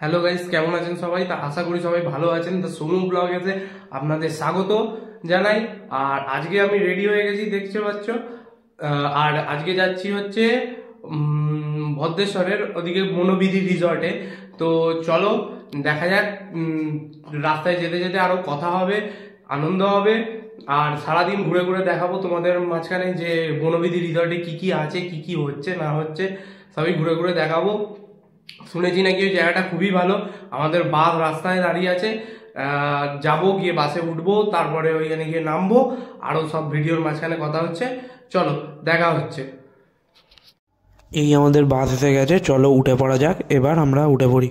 Hello guys, কেমন আছেন সবাই? তা আশা করি সবাই ভালো আছেন। তো সোনু ব্লগেতে আপনাদের স্বাগত জানাই। আর আজকে আমি রেডি হয়ে গেছি, দেখতে পাচ্ছ। আর আজকে যাচ্ছি হচ্ছে ভদ্রেশ্বরের ওদিকে মনোবিধি রিসর্টে। তো চলো দেখা যাক, রাস্তায় যেতে যেতে আরো কথা হবে, আনন্দ হবে। আর সারাদিন ঘুরে ঘুরে দেখাবো তোমাদের মাঝখানে যে বনবিধি রিসর্টে কি কি আছে, কি কি হচ্ছে না হচ্ছে, সবই ঘুরে ঘুরে দেখাবো। শুনেছি নাকি ওই জায়গাটা খুবই ভালো। আমাদের বাস রাস্তায় দাঁড়িয়ে আছে, যাবো, গিয়ে বাসে উঠবো, তারপরে ওইখানে গিয়ে নামবো। আরো সব ভিডিওর মাঝখানে কথা হচ্ছে, চলো দেখা হচ্ছে। এই আমাদের বাস এসে গেছে, চলো উঠে পড়া যাক। এবার আমরা উঠে পড়ি।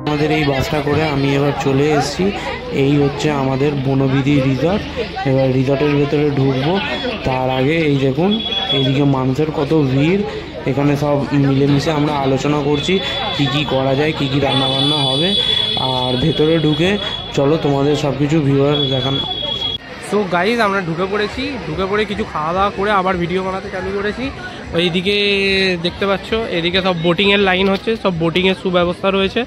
আমাদের এই বাসটা করে আমি এবার চলে এসেছি। এই হচ্ছে আমাদের বনবিধি রিসর্ট। এবার রিসর্টের ভেতরে ঢুকবো। তার আগে এই দেখুন, এইদিকে মানুষের কত ভিড়। এখানে সব মিলেমিশে আমরা আলোচনা করছি কি কি করা যায়, কি কি রান্নাবান্না হবে। আর ভেতরে ঢুকে চলো তোমাদের সব কিছু ভিউয়ার দেখান। সো গাইজ, আমরা ঢুকে পড়ে কিছু খাওয়া দাওয়া করে আবার ভিডিও বানাতে চালু করেছি। ওইদিকে দেখতে পাচ্ছ, এদিকে সব বোটিংয়ের লাইন হচ্ছে, সব বোটিংয়ের সুব্যবস্থা রয়েছে।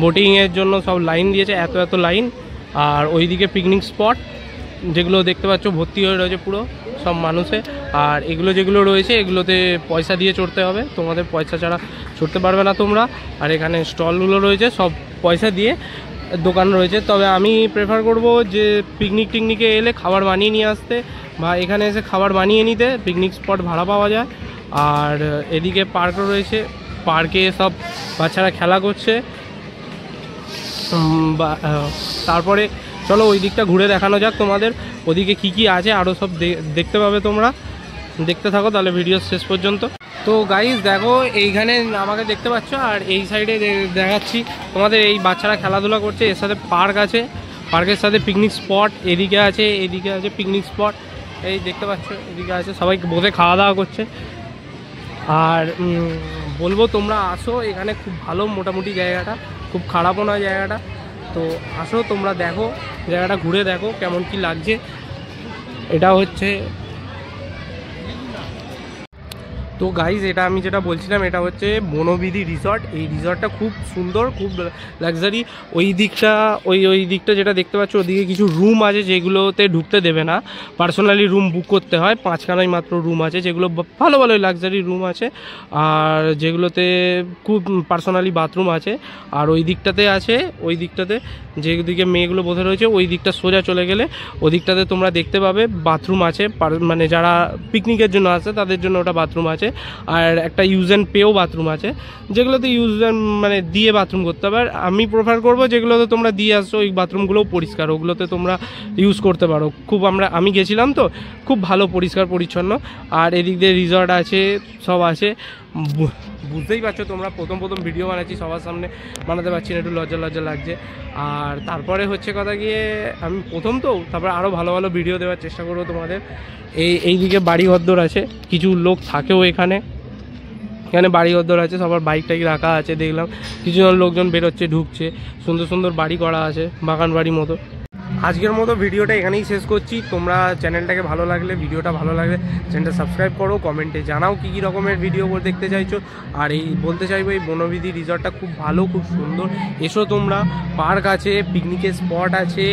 বোটিংয়ের জন্য সব লাইন দিয়েছে, এত লাইন। আর ওইদিকে পিকনিক স্পট যেগুলো দেখতে পাচ্ছ ভর্তি হয়ে রয়েছে পুরো সব মানুষে। আর এগুলো যেগুলো রয়েছে এগুলোতে পয়সা দিয়ে চড়তে হবে, তোমাদের পয়সা ছাড়া চড়তে পারবে না তোমরা। আর এখানে স্টলগুলো রয়েছে, সব পয়সা দিয়ে দোকান রয়েছে। তবে আমি প্রেফার করব যে টিকনিকে এলে খাবার বানিয়ে নিয়ে আসতে, বা এখানে এসে খাবার বানিয়ে নিতে। পিকনিক স্পট ভাড়া পাওয়া যায়। আর এদিকে পার্কও রয়েছে, পার্কে সব বাচ্চারা খেলা করছে। তারপরে চলো ওই দিকটা ঘুরে দেখানো যাক তোমাদের, ওদিকে কি কি আছে আরও সব দেখতে পাবে। তোমরা দেখতে থাকো তাহলে ভিডিও শেষ পর্যন্ত। তো গাইজ দেখো, এইখানে আমাকে দেখতে পাচ্ছ, আর এই সাইডে দেখাচ্ছি তোমাদের, এই বাচ্চারা খেলাধুলা করছে। এর সাথে পার্ক আছে, পার্কের সাথে পিকনিক স্পট এদিকে আছে, এদিকে আছে পিকনিক স্পট। এই দেখতে পাচ্ছ এদিকে আছে, সবাই বসে খাওয়া দাওয়া করছে। আর বলবো তোমরা আসো, এখানে খুব ভালো মোটামুটি জায়গাটা, খুব খারাপও নয় জায়গাটা। তো আসো তোমরা, দেখো জায়গাটা, ঘুরে দেখো কেমন কি লাগছে। এটা হচ্ছে, তো গাইজ এটা আমি যেটা বলছিলাম, এটা হচ্ছে বনবিধি রিসর্ট। এই রিসর্টটা খুব সুন্দর, খুব লাক্সারি। ওই দিকটা যেটা দেখতে পাচ্ছ, ওদিকে কিছু রুম আছে যেগুলোতে ঢুকতে দেবে না, পার্সোনালি রুম বুক করতে হয়। 5খানাই মাত্র রুম আছে, যেগুলো ভালো লাক্সারি রুম আছে, আর যেগুলোতে খুব পার্সোনালি বাথরুম আছে। আর ওই দিকটাতে আছে, ওই দিকটাতে যেদিকে মেয়েগুলো বসে রয়েছে, ওই দিকটা সোজা চলে গেলে ওদিকটাতে তোমরা দেখতে পাবে বাথরুম আছে। মানে যারা পিকনিকের জন্য আসে তাদের জন্য ওটা বাথরুম আছে। আর একটা ইউজ অ্যান্ড পেও বাথরুম আছে, যেগুলোতে মানে দিয়ে বাথরুম করতে হবে। আর আমি প্রেফার করবো যেগুলোতে তোমরা দিয়ে আসছো ওই বাথরুমগুলোও পরিষ্কার, ওগুলোতে তোমরা ইউজ করতে পারো। খুব আমি গেছিলাম তো, খুব ভালো পরিষ্কার পরিচ্ছন্ন। আর এদিক দিয়ে রিসর্ট আছে, সব আছে। বুঝতেই পারছো তোমরা, প্রথম ভিডিও বানাচ্ছি, সবার সামনে বানাতে পারছি না, একটু লজ্জা লাগছে। আর তারপরে হচ্ছে কথা গিয়ে, আমি প্রথম তো, তারপরে আরও ভালো ভিডিও দেওয়ার চেষ্টা করবো তোমাদের। এইদিকে বাড়িঘর আছে, কিছু লোক থাকেও এখানে বাড়িঘর আছে, সবার বাইক টাইক রাখা আছে। দেখলাম কিছুজন লোকজন বেরোচ্ছে, ঢুকছে। সুন্দর বাড়ি করা আছে, বাগান বাড়ির মতো। আজকের মতো ভিডিওটা এখানেই শেষ করছি। তোমরা চ্যানেলটাকে ভিডিওটা ভালো লাগলে চ্যানেলটা সাবস্ক্রাইব করো, কমেন্টে জানাও কী রকমের ভিডিও দেখতে চাইছো। আর এই বলতে চাইবো, এই বনবিধি রিসর্টটা খুব ভালো, খুব সুন্দর। এসো তোমরা, পার্ক আছে, পিকনিকের স্পট আছে,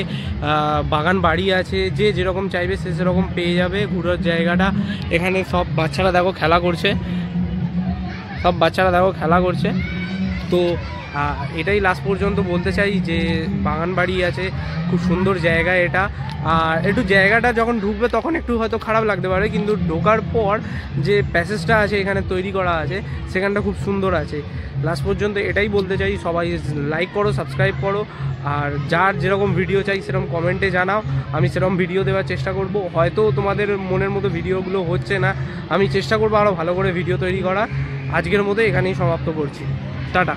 বাগান বাড়ি আছে, যে যেরকম চাইবে সে সেরকম পেয়ে যাবে। ঘুরার জায়গাটা এখানে, সব বাচ্চারা দেখো খেলা করছে, তো এটাই লাস্ট পর্যন্ত বলতে চাই যে বাগানবাড়ি আছে, খুব সুন্দর জায়গা এটা। আর একটু জায়গাটা যখন ঢুকবে তখন একটু হয়তো খারাপ লাগতে পারে, কিন্তু ঢোকার পর যে প্যাসেজটা আছে এখানে তৈরি করা আছে সেখানটা খুব সুন্দর আছে। লাস্ট পর্যন্ত এটাই বলতে চাই, সবাই লাইক করো, সাবস্ক্রাইব করো, আর যার যেরকম ভিডিও চাই সেরকম কমেন্টে জানাও, আমি সেরকম ভিডিও দেওয়ার চেষ্টা করব। হয়তো তোমাদের মনের মতো ভিডিওগুলো হচ্ছে না, আমি চেষ্টা করবো আরও ভালো করে ভিডিও তৈরি করা। আজকের মতো এখানেই সমাপ্ত করছি, টাটা।